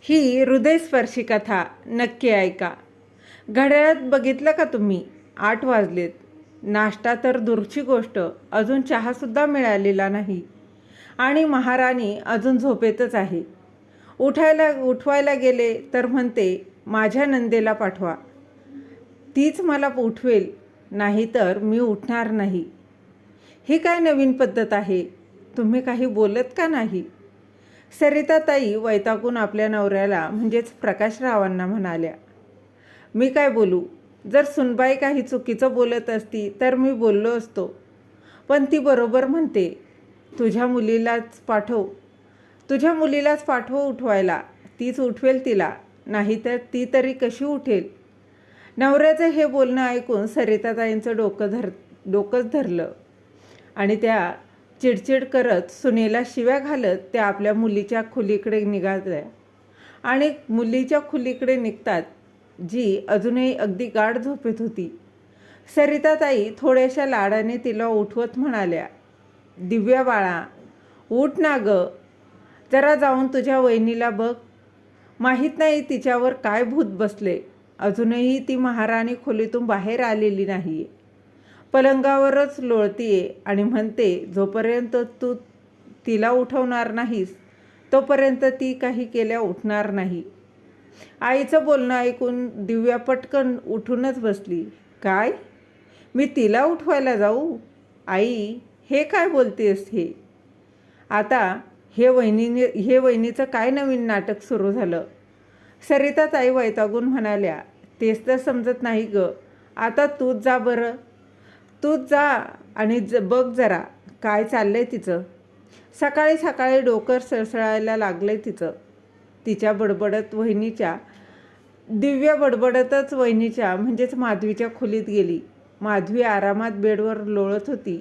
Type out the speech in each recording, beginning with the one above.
ही हृदयस्पर्शी कथा नक्की ऐका. घड्याळात बघितलं का तुम्ही? 8 वाजलेत. नाश्ता तर दूरची गोष्ट, अजून चहासुद्धा मिळालेला नाही आणि महाराणी अजून झोपेतच आहे. उठवायला गेले तर म्हणते, माझ्या नंदेला पाठवा, तीच मला उठवेल, नाहीतर मी उठणार नाही. ही काय नवीन पद्धत आहे? तुम्ही काही बोलत का नाही? सरिताताई वैतागून आपल्या नवऱ्याला म्हणजेच प्रकाशरावांना म्हणाल्या, मी काय बोलू? जर सुनबाई काही चुकीचं बोलत असती तर मी बोललो असतो, पण ती बरोबर म्हणते. तुझ्या मुलीलाच पाठव उठवायला, तीच उठवेल तिला, नाहीतर ती तरी कशी उठेल? नवऱ्याचं हे बोलणं ऐकून सरिताताईंचं डोकंच धरलं आणि त्या चिडचिड करत सुनेला शिव्या घालत त्या आपल्या मुलीच्या खोलीकडे निघाल्या. आणि मुलीच्या खोलीकडे निघतात जी अजूनही अगदी गाढ झोपेत होती. सरिताताई थोड्याशा लाडाने तिला उठवत म्हणाल्या, दिव्या बाळा, उठ ना ग, जरा जाऊन तुझ्या वहिनीला बघ. माहीत नाही तिच्यावर काय भूत बसले, अजूनही ती महाराणी खोलीतून बाहेर आलेली नाही. पलंगावरच लोळतीये आणि म्हणते, जोपर्यंत तू तिला उठवणार नाहीस तोपर्यंत ती काही केल्या उठणार नाही. आईचं बोलणं ऐकून दिव्या पटकन उठूनच बसली. काय? मी तिला उठवायला जाऊ? आई, हे काय बोलतेस हे? आता हे वहिनीचं काय नवीन नाटक सुरू झालं? सरिताताई वैतागून म्हणाल्या, तेच तर समजत नाही ग. आता तूच जा बरं, तूच जा आणि बघ जरा काय चाललंय तिचं. सकाळी सकाळी डोकं सळसळायला लागलंय तिचं. दिव्या बडबडतच वहिनीच्या म्हणजेच माधवीच्या खोलीत गेली. माधवी आरामात बेडवर लोळत होती.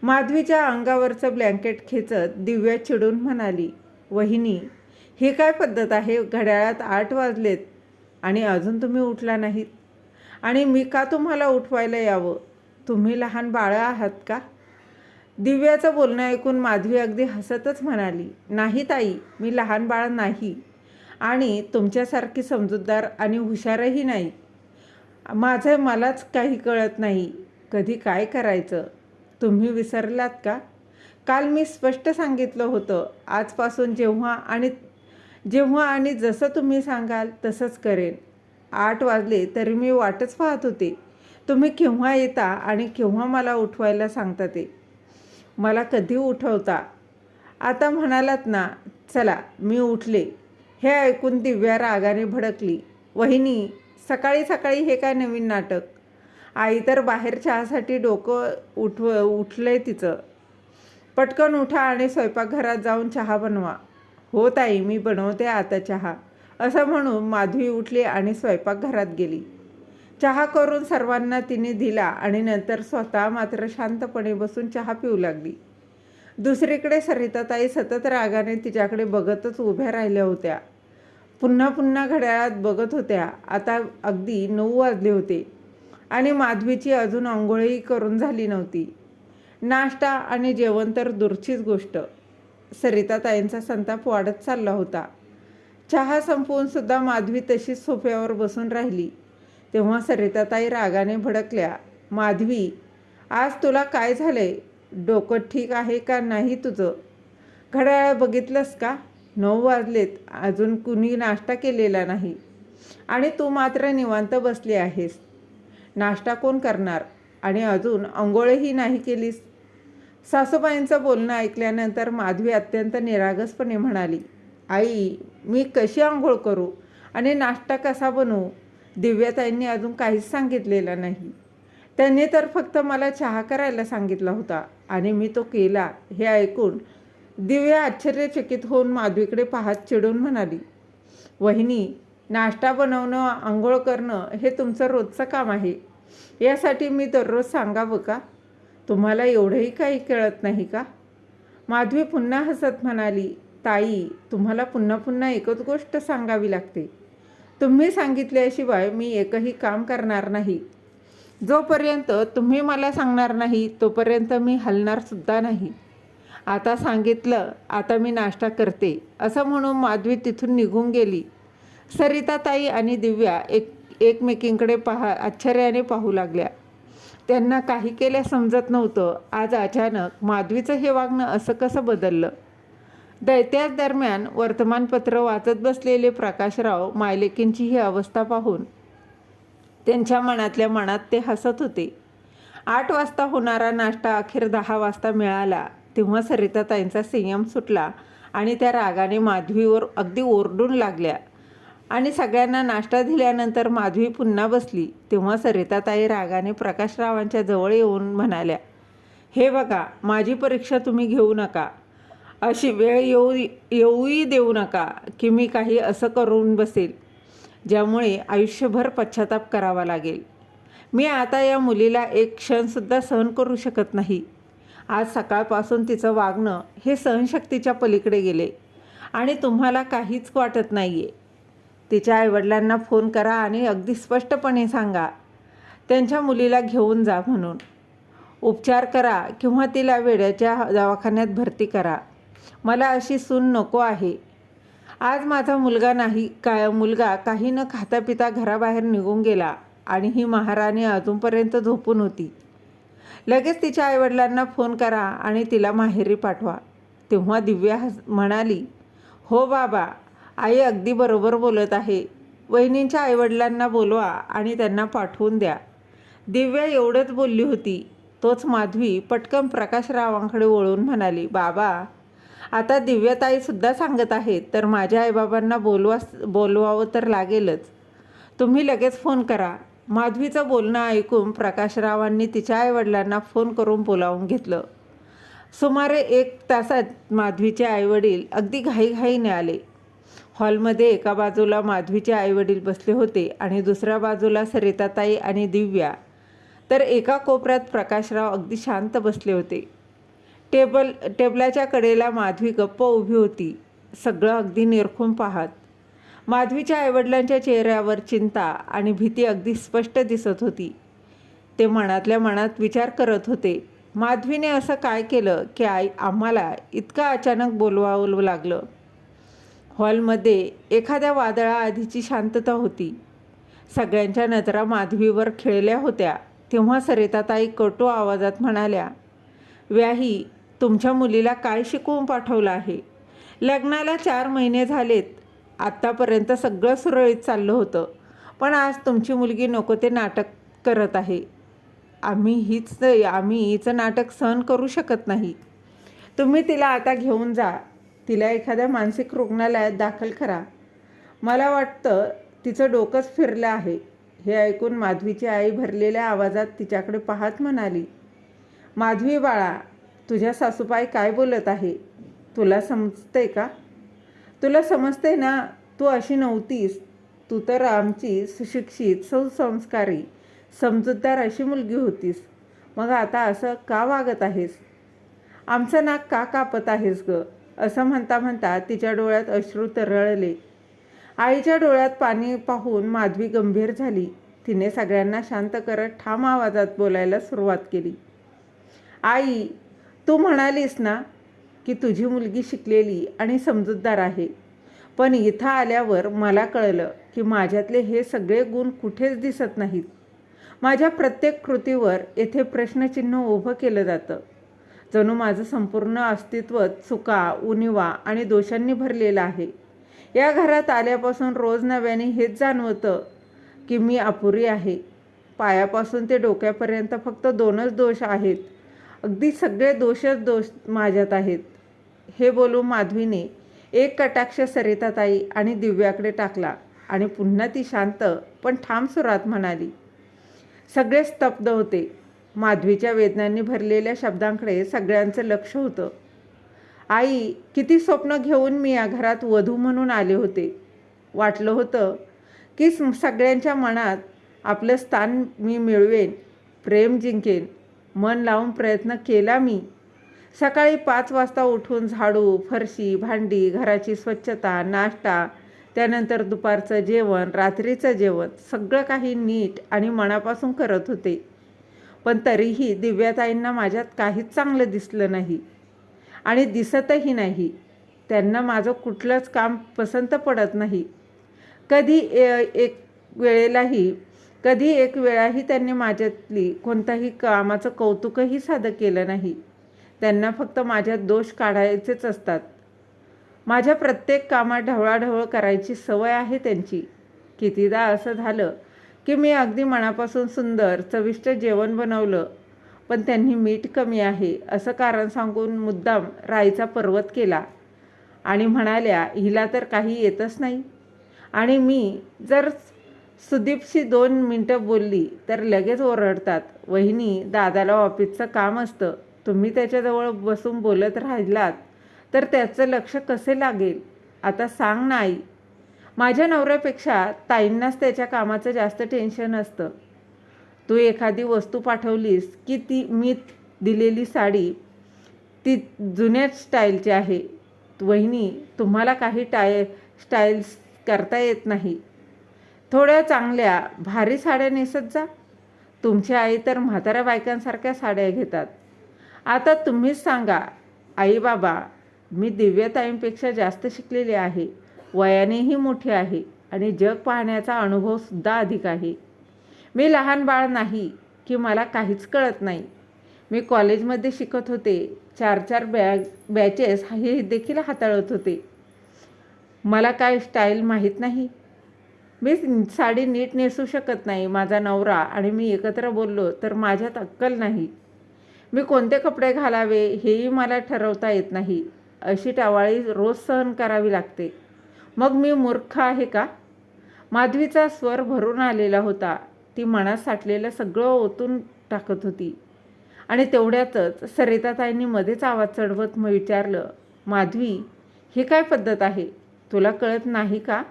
माधवीच्या अंगावरचं ब्लँकेट खेचत दिव्या चिडून म्हणाली, वहिनी, ही काय पद्धत आहे? घड्याळात 8 वाजलेत आणि अजून तुम्ही उठला नाहीत, आणि मी का तुम्हाला उठवायला यावं? तुम्ही लहान बाळं आहात का? दिव्याचं बोलणं ऐकून माधवी अगदी हसतच म्हणाली, नाही ताई, मी लहान बाळ नाही आणि तुमच्यासारखी समजूतदार आणि हुशारही नाही. मलाच काही कळत नाही कधी काय करायचं. तुम्ही विसरलात का? काल मी स्पष्ट सांगितलं होतं, आजपासून जेव्हा आणि जसं तुम्ही सांगाल तसंच करेन. 8 वाजले तरी मी वाटच पाहत होते. तुम्ही केव्हा येता आणि केव्हा मला उठवायला सांगता ते. मला कधी उठवता? आता म्हणालात ना, चला मी उठले. हे ऐकून दिव्या रागाने भडकली, वहिनी, सकाळी सकाळी हे काय नवीन नाटक? आई तर बाहेर चहासाठी डोकं उठलंय तिचं. पटकन उठा आणि स्वयंपाकघरात जाऊन चहा बनवा. हो ताई, मी बनवते आता चहा, असं म्हणून माधवी उठली आणि स्वयंपाकघरात गेली. चहा करून सर्वांना तिने दिला आणि नंतर स्वतः मात्र शांतपणे बसून चहा पिऊ लागली. दुसरीकडे सरिताताई सतत रागाने तिच्याकडे बघतच उभ्या राहिल्या होत्या. पुन्हा पुन्हा घड्याळात बघत होत्या. आता अगदी 9 वाजले होते आणि माधवीची अजून अंघोळही करून झाली नव्हती. नाश्ता आणि जेवण तर दूरचीच गोष्ट. सरिताताईंचा संताप वाढत चालला होता. चहा संपवून सुद्धा माधवी तशीच सोफ्यावर बसून राहिली. तेव्हा सरिताताई रागाने भडकल्या, माधवी, आज तुला काय झालंय? डोकं ठीक आहे का नाही तुझं? घड्याळ बघितलंस का? 9 वाजलेत, अजून कुणी नाश्ता केलेला नाही आणि तू मात्र निवांत बसली आहेस. नाश्ता कोण करणार? आणि अजून अंघोळही नाही केलीस. सासूबाईंचं बोलणं ऐकल्यानंतर माधवी अत्यंत निरागसपणे म्हणाली, आई, मी कशी अंघोळ करू आणि नाश्ता कसा बनवू? दिव्याताईंनी अजून काहीच सांगितलेलं नाही. त्यांनी तर फक्त मला चहा करायला सांगितला होता आणि मी तो केला. हे ऐकून दिव्या आश्चर्यचकित होऊन माधवीकडे पाहत चिडून म्हणाली, वहिनी, नाश्ता बनवणं, आंघोळ करणं हे तुमचं रोजचं काम आहे. यासाठी मी दररोज सांगावं का? तुम्हाला एवढंही काही कळत नाही का? माधवी पुन्हा हसत म्हणाली, ताई, तुम्हाला पुन्हा पुन्हा एकच गोष्ट सांगावी लागते. तुम्ही सांगितल्याशिवाय मी एकही काम करणार नाही. जोपर्यंत तुम्ही मला सांगणार नाही तोपर्यंत मी हलणार सुद्धा नाही. आता सांगितलं, आता मी नाश्ता करते, असं म्हणून माधवी तिथून निघून गेली. सरिताताई आणि दिव्या एकमेकींकडे आश्चर्याने पाहू लागल्या. त्यांना काही केल्या समजत नव्हतं. आज अचानक माधवीचं हे वागणं असं कसं बदललं? दैत्याच दरम्यान वर्तमानपत्र वाचत बसलेले प्रकाशराव मायलेकींची ही अवस्था पाहून त्यांच्या मनातल्या मनात ते हसत होते. 8 वाजता होणारा नाश्ता अखेर 10 वाजता मिळाला तेव्हा सरिताताईंचा संयम सुटला आणि त्या रागाने माधवीवर अगदी ओरडून लागल्या. आणि सगळ्यांना नाश्ता दिल्यानंतर माधवी पुन्हा बसली तेव्हा सरिताताई रागाने प्रकाशरावांच्या जवळ येऊन म्हणाल्या, हे बघा, माझी परीक्षा तुम्ही घेऊ नका. अशी वेळ येऊही देऊ नका की मी काही असं करून बसेल ज्यामुळे आयुष्यभर पश्चाताप करावा लागेल. मी आता या मुलीला एक क्षणसुद्धा सहन करू शकत नाही. आज सकाळपासून तिचं वागणं हे सहनशक्तीच्या पलीकडे गेले आणि तुम्हाला काहीच वाटत नाही आहे. तिच्या आईवडिलांना फोन करा आणि अगदी स्पष्टपणे सांगा त्यांच्या मुलीला घेऊन जा म्हणून. उपचार करा किंवा तिला वेड्याच्या दवाखान्यात भरती करा. मला अशी सून नको आहे. आज माझा मुलगा काही न खाता पिता घराबाहेर निघून गेला आणि ही महाराणी अजूनपर्यंत झोपून होती. लगेच तिच्या आईवडिलांना फोन करा आणि तिला माहेरी पाठवा. तेव्हा दिव्या म्हणाली, हो बाबा, आई अगदी बरोबर बोलत आहे. वहिनींच्या आईवडिलांना बोलवा आणि त्यांना पाठवून द्या. दिव्या एवढंच बोलली होती. तोच माधवी पटकन प्रकाशरावांकडे वळून म्हणाली, बाबा, आता दिव्याताईसुद्धा सांगत आहेत तर माझ्या आईबाबांना बोलवावं तर लागेलच. तुम्ही लगेच फोन करा. माधवीचं बोलणं ऐकून प्रकाशरावांनी तिच्या आईवडिलांना फोन करून बोलावून घेतलं. सुमारे 1 तासात माधवीचे आईवडील अगदी घाईघाईने आले. हॉलमध्ये एका बाजूला माधवीचे आईवडील बसले होते आणि दुसऱ्या बाजूला सरिताताई आणि दिव्या, तर एका कोपऱ्यात प्रकाशराव अगदी शांत बसले होते. टेबलाच्या कडेला माधवी गप्प उभी होती, सगळं अगदी निरखून पाहत. माधवीच्या आईवडिलांच्या चेहऱ्यावर चिंता आणि भीती अगदी स्पष्ट दिसत होती. ते मनातल्या मनात विचार करत होते, माधवीने असं काय केलं की आम्हाला इतकं अचानक बोलवावं लागलं. हॉलमध्ये एखाद्या वादळाआधीची शांतता होती. सगळ्यांच्या नजरा माधवीवर खिळल्या होत्या. तेव्हा सरिताताई कटू आवाजात म्हणाल्या, व्याही, तुमच्या मुलीला काय शिकवून पाठवलं आहे? लग्नाला 4 महिने झालेत. आत्तापर्यंत सगळं सुरळीत चाललं होतं, पण आज तुमची मुलगी नको ते नाटक करत आहे. आम्ही हिचं नाटक सहन करू शकत नाही. तुम्ही तिला आता घेऊन जा. तिला एखाद्या मानसिक रुग्णालयात दाखल करा. मला वाटतं तिचं डोकंच फिरलं आहे. हे ऐकून माधवीची आई भरलेल्या आवाजात तिच्याकडे पाहत म्हणाली, माधवी बाळा, तुझ्या सासूबाई काय बोलत आहे? तुला समजतंय का? तुला समजते ना? तू अशी नव्हतीस. तू तर आमची सुशिक्षित, सुसंस्कारी, समजूतदार अशी मुलगी होतीस. मग आता असं का वागत आहेस? आमचं नाक का कापत आहेस ग? असं म्हणता म्हणता तिच्या डोळ्यात अश्रू तरळले. आईच्या डोळ्यात पाणी पाहून माधवी गंभीर झाली. तिने सगळ्यांना शांत करत ठाम आवाजात बोलायला सुरुवात केली. आई, तू म्हणालीस ना की तुझी मुलगी शिकलेली आणि समजूतदार आहे, पण इथं आल्यावर मला कळलं की माझ्यातले हे सगळे गुण कुठेच दिसत नाहीत. माझ्या प्रत्येक कृतीवर येथे प्रश्नचिन्ह उभं केलं जातं. जणू माझं संपूर्ण अस्तित्व चुका, उणिवा आणि दोषांनी भरलेलं आहे. या घरात आल्यापासून रोज नव्याने हेच जाणवतं की मी अपुरी आहे. पायापासून ते डोक्यापर्यंत फक्त 2च दोष आहेत. अगदी सगळे दोष माझ्यात आहेत. हे बोलून माधवीने एक कटाक्ष सरिताताई आणि दिव्याकडे टाकला आणि पुन्हा ती शांत पण ठाम सुरात म्हणाली. सगळे स्तब्ध होते. माधवीच्या वेदनांनी भरलेल्या शब्दांकडे सगळ्यांचं लक्ष होतं. आई, किती स्वप्न घेऊन मी या घरात वधू म्हणून आले होते. वाटलं होतं की सगळ्यांच्या मनात आपलं स्थान मी मिळवेन, प्रेम जिंकेन. मन लावून प्रयत्न केला मी. सकाळी 5 वाजता उठून झाडू, फरशी, भांडी, घराची स्वच्छता, नाश्ता, त्यानंतर दुपारचं जेवण, रात्रीचं जेवण, सगळं काही नीट आणि मनापासून करत होते. पण तरीही दिव्याताईंना माझ्यात काहीच चांगलं दिसलं नाही. आणि दिसतही नाही. त्यांना माझं कुठलंच काम पसंत पडत नाही. कधी एक वेळाही त्यांनी माझ्यातली कोणत्याही कामाचं कौतुकही साधं केलं नाही. त्यांना फक्त माझ्यात दोष काढायचेच असतात. माझ्या प्रत्येक कामात ढवळाढवळ करायची सवय आहे त्यांची. कितीदा असं झालं की मी अगदी मनापासून सुंदर चविष्ट जेवण बनवलं, पण त्यांनी मीठ कमी आहे असं कारण सांगून मुद्दाम राईचा पर्वत केला आणि म्हणाल्या, हिला तर काही येतच नाही. आणि मी जर सुदीपशी 2 मिनटं बोलली तर लगेच ओरडतात, वहिनी, दादाला ऑफिसचं काम असतं, तुम्ही त्याच्याजवळ बसून बोलत राहिलात तर त्याचं लक्ष कसे लागेल? आता सांग ना आई. माझ्या नवऱ्यापेक्षा ताईंनाच त्याच्या कामाचं जास्त टेन्शन असतं. तू एखादी वस्तू पाठवलीस की ती मी दिलेली साडी ती जुन्याच स्टाईलची आहे. वहिनी, तुम्हाला काही स्टाईल्स करता येत नाही. थोड्या चांगल्या भारी साड्या नेसत जा. तुमची आई तर म्हाताऱ्या बायकांसारख्या साड्या घेतात. आता तुम्हीच सांगा आई बाबा, मी दिव्याताईंपेक्षा जास्त शिकलेली आहे, वयानेही मोठी आहे आणि जग पाहण्याचा अनुभवसुद्धा अधिक आहे. मी लहान बाळ नाही की मला काहीच कळत नाही. मी कॉलेजमध्ये शिकत होते, 4 बॅचेस हे देखील हाताळत होते. मला काय स्टाईल माहीत नाही. मी साडी नीट नेसू शकत नाही. माझा नवरा आणि मी एकत्र बोललो तर माझ्यात अक्कल नाही. मी कोणते कपडे घालावे हेही मला ठरवता येत नाही. अशी टावाळी रोज सहन करावी लागते. मग मी मूर्ख आहे का? माधवीचा स्वर भरून आलेला होता. ती मनात साठलेलं सगळं ओतून टाकत होती. आणि तेवढ्यातच सरिताताईंनी मध्येच आवाज चढवत विचारलं, माधवी, ही काय पद्धत आहे? तुला कळत नाही का?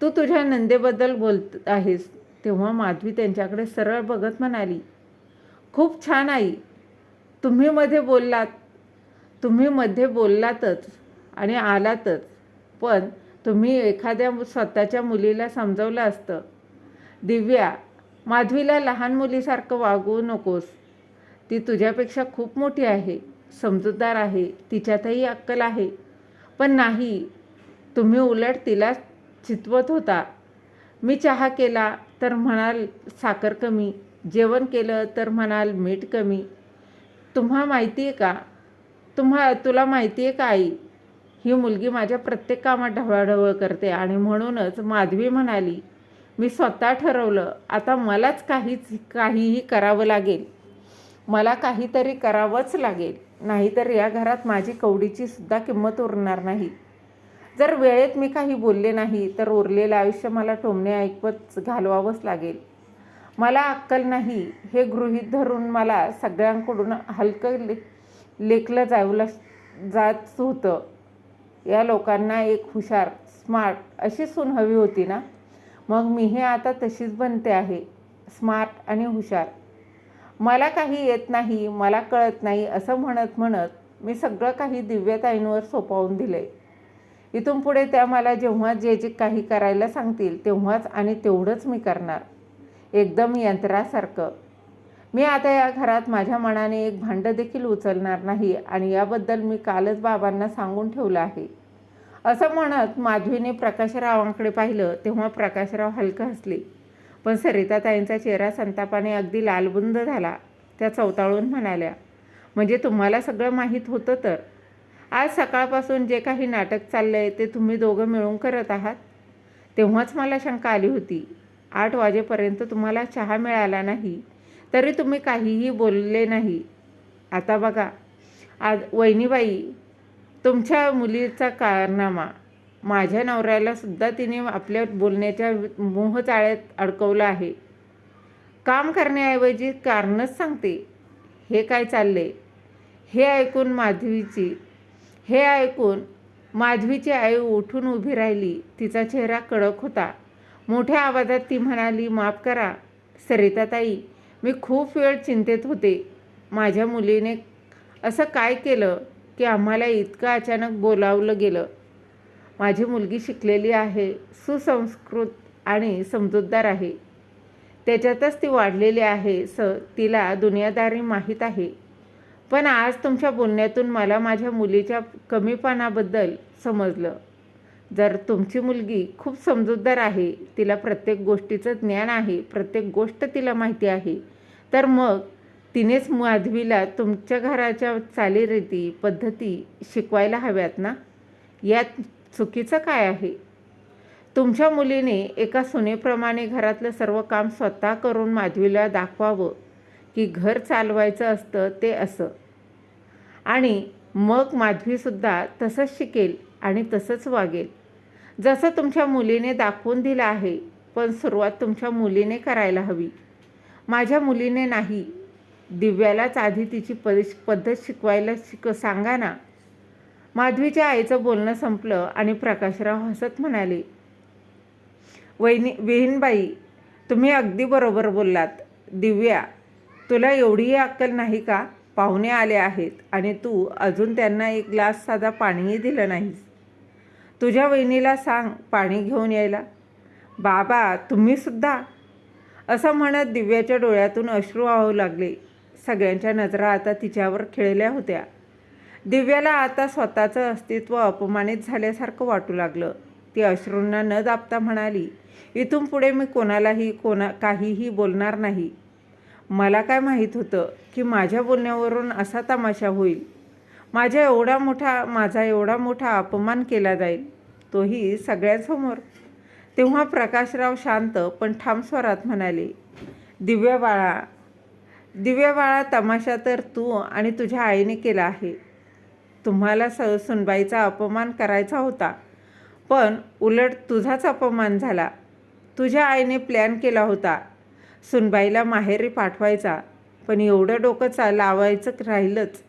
तू तुझ्या नंदेबद्दल बोलत आहेस. तेव्हा माधवी त्यांच्याकडे सरळ बघत म्हणाली, खूप छान आई. तुम्ही मध्ये बोललातच आणि आलातच, पण तुम्ही एखाद्या स्वतःच्या मुलीला समजावलं असतं. दिव्या, माधवीला लहान मुलीसारखं वागवू नकोस. ती तुझ्यापेक्षा खूप मोठी आहे, समजूतदार आहे, तिच्यातही अक्कल आहे. पण नाही, तुम्ही उलट तिला चितवत होता. मी चहा केला तर म्हणाल साखर कमी, जेवण केलं तर म्हणाल मीठ कमी. तुला माहिती आहे का आई, ही मुलगी माझ्या प्रत्येक कामात ढवळाढवळ करते. आणि म्हणूनच माधवी म्हणाली, मी स्वतः ठरवलं, आता मलाच काहीही करावं लागेल. मला काहीतरी करावंच लागेल, नाहीतर या घरात माझी कवडीची सुद्धा किंमत उरणार नाही. जर वेळेत मी काही बोलले नाही तर उरलेलं आयुष्य मला टोमणे ऐकवत घालवावंच लागेल. मला अक्कल नाही हे गृहीत धरून मला सगळ्यांकडून हलकं लेखलं जात होतं. या लोकांना एक हुशार, स्मार्ट अशी सून हवी होती ना. मग मीही आता तशीच बनते आहे, स्मार्ट आणि हुशार. मला काही येत नाही, मला कळत नाही असं म्हणत मी सगळं काही दिव्याताईंवर सोपवून दिले. इथून पुढे त्या मला जेव्हा जे काही करायला सांगतील तेव्हाच आणि तेवढंच मी करणार, एकदम यंत्रासारखं. मी आता या घरात माझ्या मनाने एक भांडं देखील उचलणार नाही आणि याबद्दल मी कालच बाबांना सांगून ठेवलं आहे. असं म्हणत माधवीने प्रकाशरावांकडे पाहिलं तेव्हा प्रकाशराव हलकं हसले. पण सरिताताईंचा चेहरा संतापाने अगदी लालबुंद झाला. त्या चवताळून म्हणाल्या, म्हणजे तुम्हाला सगळं माहीत होतं तर? आज सकाळपासून जे काही नाटक चाललंय ते तुम्ही दोघं मिळून करत आहात? तेव्हाच मला शंका आली होती. 8 वाजेपर्यंत तुम्हाला चहा मिळाला नाही तरी तुम्ही काहीही बोलले नाही. आता बघा वहिनीबाई, तुमच्या मुलीचा कारनामा, माझ्या नवऱ्याला सुद्धा तिने आपल्या बोलण्याच्या मोहजाळ्यात अडकवलं आहे. काम करण्याऐवजी कारणच सांगते. हे काय चालले? हे ऐकून माधवीची आई उठून उभी राहिली. तिचा चेहरा कडक होता. मोठ्या आवाजात ती म्हणाली, माफ करा सरिताताई, मी खूप वेळ चिंतेत होते. माझ्या मुलीने असं काय केलं की आम्हाला इतकं अचानक बोलावलं गेलं? माझी मुलगी शिकलेली आहे, सुसंस्कृत आणि समजूतदार आहे. त्याच्यातच ती वाढलेली आहे. तिला दुनियादारी माहीत आहे. पण आज तुमच्या बोलण्यातून मला माझ्या मुलीच्या कमीपणाबद्दल समजलं. जर तुमची मुलगी खूप समजूतदार आहे, तिला प्रत्येक गोष्टीचं ज्ञान आहे, प्रत्येक गोष्ट तिला माहिती आहे, तर मग तिनेच माधवीला तुमच्या घराच्या चालीरीती पद्धती शिकवायला हव्यात ना. यात चुकीचं काय आहे? तुमच्या मुलीने एका सुनेप्रमाणे घरातलं सर्व काम स्वतः करून माधवीला दाखवावं की घर चालवायचं असतं ते असं. आणि मग माधवीसुद्धा तसंच शिकेल आणि तसंच वागेल जसं तुमच्या मुलीने दाखवून दिलं आहे. पण सुरुवात तुमच्या मुलीने करायला हवी, माझ्या मुलीने नाही. दिव्यालाच आधी तिची पद्धत शिकवायला सांगा ना. माधवीच्या आईचं बोलणं संपलं आणि प्रकाशराव हसत म्हणाले, विहीनबाई, तुम्ही अगदी बरोबर बोललात. दिव्या, तुला एवढीही अक्कल नाही का? पाहुणे आले आहेत आणि तू अजून त्यांना एक ग्लास साधा पाणीही दिलं नाहीस. तुझ्या वहिनीला सांग पाणी घेऊन यायला. बाबा, तुम्हीसुद्धा? असं म्हणत दिव्याच्या डोळ्यातून अश्रू वाहू लागले. सगळ्यांच्या नजरा आता तिच्यावर खिळल्या होत्या. दिव्याला आता स्वतःचं अस्तित्व अपमानित झाल्यासारखं वाटू लागलं. ती अश्रूंना न दाबता म्हणाली, इथून पुढे मी कोणालाही काहीही बोलणार नाही. मला काय माहीत होतं की माझ्या बोलण्यावरून असा तमाशा होईल. माझा एवढा मोठा अपमान केला जाईल, तोही सगळ्यांसमोर. तेव्हा प्रकाशराव शांत पण ठाम स्वरात म्हणाले, दिव्या बाळा, तमाशा तर तू आणि तुझ्या आईने केला आहे. तुम्हाला सुनबाईचा अपमान करायचा होता, पण उलट तुझाच अपमान झाला. तुझ्या आईने प्लॅन केला होता सुनबाईला माहेरी पाठवायचा, पण एवढं डोकं लावायचं राहिलंच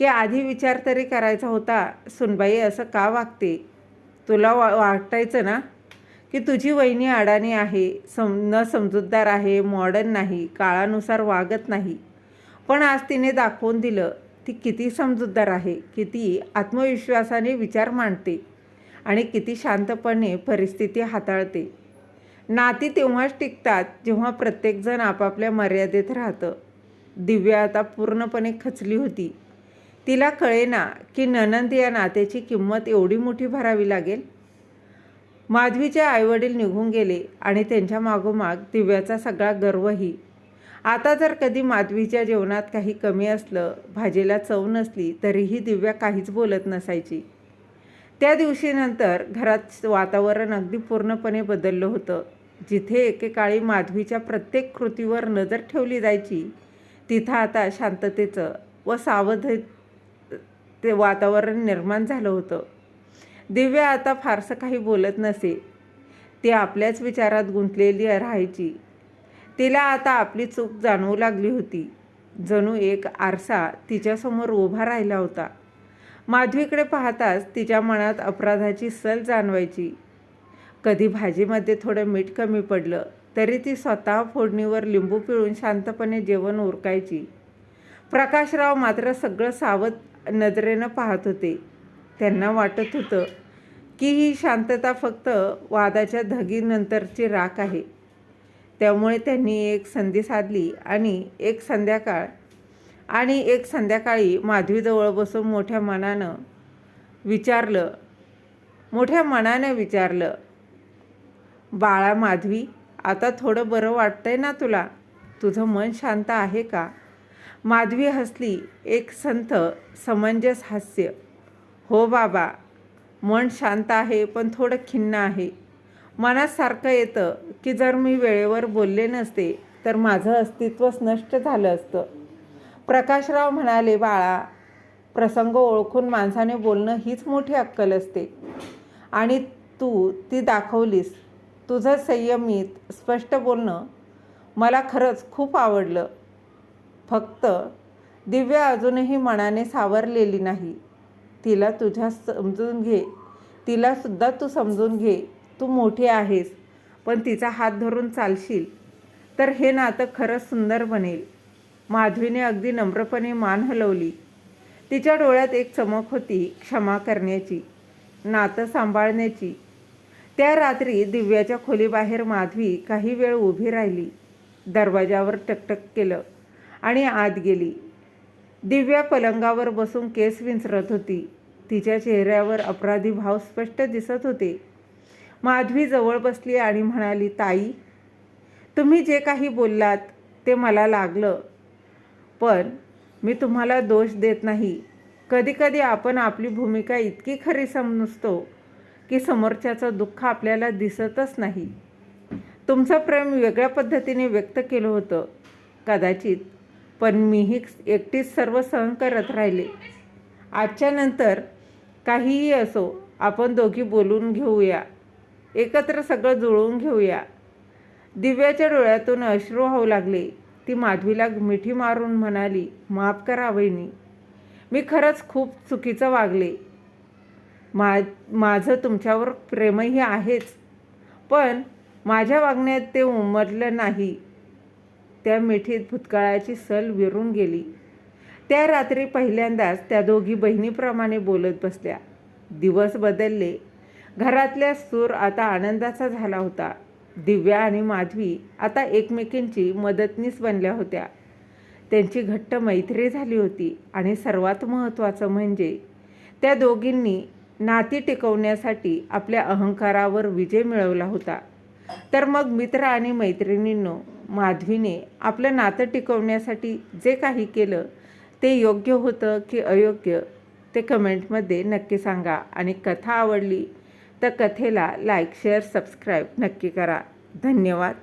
की आधी विचार तरी करायचा होता, सुनबाई असं का वागते. तुला वाटायचं ना की तुझी वहिनी अडाणी आहे, न समजूतदार आहे, मॉडर्न नाही, काळानुसार वागत नाही. पण आज तिने दाखवून दिलं ती किती समजूतदार आहे, किती आत्मविश्वासाने विचार मांडते आणि किती शांतपणे परिस्थिती हाताळते. नाती तेव्हाच टिकतात जेव्हा प्रत्येकजण आपापल्या मर्यादेत राहतं. दिव्या आता पूर्णपणे खचली होती. तिला कळेना की नणंद या नात्याची किंमत एवढी मोठी भरावी लागेल. माधवीचे आईवडील निघून गेले आणि त्यांच्या मागोमाग दिव्याचा सगळा गर्वही. आता जर कधी माधवीच्या जेवणात काही कमी असलं, भाजीला चव नसली, तरीही दिव्या काहीच बोलत नसायची. त्या दिवशीनंतर घरात वातावरण अगदी पूर्णपणे बदललं होतं. जिथे एकेकाळी माधवीच्या प्रत्येक कृतीवर नजर ठेवली जायची, तिथं आता शांततेचं व ते वातावरण निर्माण झालं होतं. दिव्या आता फारसं काही बोलत नसे. ती आपल्याच विचारात गुंतलेली राहायची. तिला आता आपली चूक जाणवू लागली होती. जणू एक आरसा तिच्यासमोर उभा राहिला होता. माधवीकडे पाहताच तिच्या मनात अपराधाची सल जाणवायची. कधी भाजीमध्ये थोडं मीठ कमी पडलं तरी ती स्वतः फोडणीवर लिंबू पिळून शांतपणे जेवण उरकायची. प्रकाशराव मात्र सगळं सावध नजरेनं पाहत होते. त्यांना वाटत होतं की ही शांतता फक्त वादाच्या धगीनंतरची राख आहे. त्यामुळे त्यांनी एक संधी साधली आणि एक संध्याकाळी माधवीजवळ बसून मोठ्या मनानं विचारलं, बाळा माधवी, आता थोडं बरं वाटतंय ना तुला? तुझं मन शांत आहे का? माधवी हसली, एक संथ समंजस हास्य. हो बाबा, मन शांत आहे, पण थोडं खिन्न आहे. मनात सारखं येतं की जर मी वेळेवर बोलले नसते तर माझं अस्तित्वच नष्ट झालं असतं. प्रकाशराव म्हणाले, बाळा, प्रसंग ओळखून माणसाने बोलणं हीच मोठी अक्कल असते आणि तू ती दाखवलीस. तुझं संयमित स्पष्ट बोलणं मला खरंच खूप आवडलं. फक्त दिव्या अजूनही मनाने सावरलेली नाही. तिलासुद्धा तू समजून घे. तू मोठी आहेस, पण तिचा हात धरून चालशील तर हे नातं खरंच सुंदर बनेल. माधवीने अगदी नम्रपणे मान हलवली. तिच्या डोळ्यात एक चमक होती, क्षमा करण्याची, नातं सांभाळण्याची. त्या रात्री दिव्याच्या खोलीबाहेर माधवी काही वेळ उभी राहिली. दरवाजावर टकटक केलं आणि आत गेली. दिव्या पलंगावर बसून केस विंचरत होती. तिच्या चेहऱ्यावर अपराधी भाव स्पष्ट दिसत होते. माधवी जवळ बसली आणि म्हणाली, ताई, तुम्ही जे काही बोललात ते मला लागलं, पण मी तुम्हाला दोष देत नाही. कधीकधी आपण आपली भूमिका इतकी खरी समजतो की समोरच्याचं दुःख आपल्याला दिसतच नाही. तुमचं प्रेम वेगळ्या पद्धतीने व्यक्त केलं होतं कदाचित, पण मीही एकटीच सर्व सहन करत राहिले. आजच्या नंतर काहीही असो, आपण दोघी बोलून घेऊया, एकत्र सगळं जुळवून घेऊया. दिव्याच्या डोळ्यातून अश्रू वाहू लागले. ती माधवीला मिठी मारून म्हणाली, माफ करा वहिनी, मी खरंच खूप चुकीचं वागले. माझं तुमच्यावर प्रेमही आहेच, पण माझ्या वागण्यात ते उमटलं नाही. त्या मिठीत भूतकाळाची सल विरून गेली. त्या रात्री पहिल्यांदाच त्या दोघी बहिणीप्रमाणे बोलत बसल्या. दिवस बदलले. घरातल्या सूर आता आनंदाचा झाला होता. दिव्या आणि माधवी आता एकमेकींची मदतनीस बनल्या होत्या. त्यांची घट्ट मैत्री झाली होती आणि सर्वात महत्त्वाचं म्हणजे त्या दोघींनी नाती टिकवण्यासाठी आपल्या अहंकारावर विजय मिळवला होता. तर मग मित्र आणि मैत्रिणींनो, माधवीने आपलं नातं टिकवण्यासाठी जे काही केलं ते योग्य होतं की अयोग्य ते कमेंटमध्ये नक्की सांगा. आणि कथा आवडली तर कथेला लाईक, शेअर, सबस्क्राईब नक्की करा. धन्यवाद.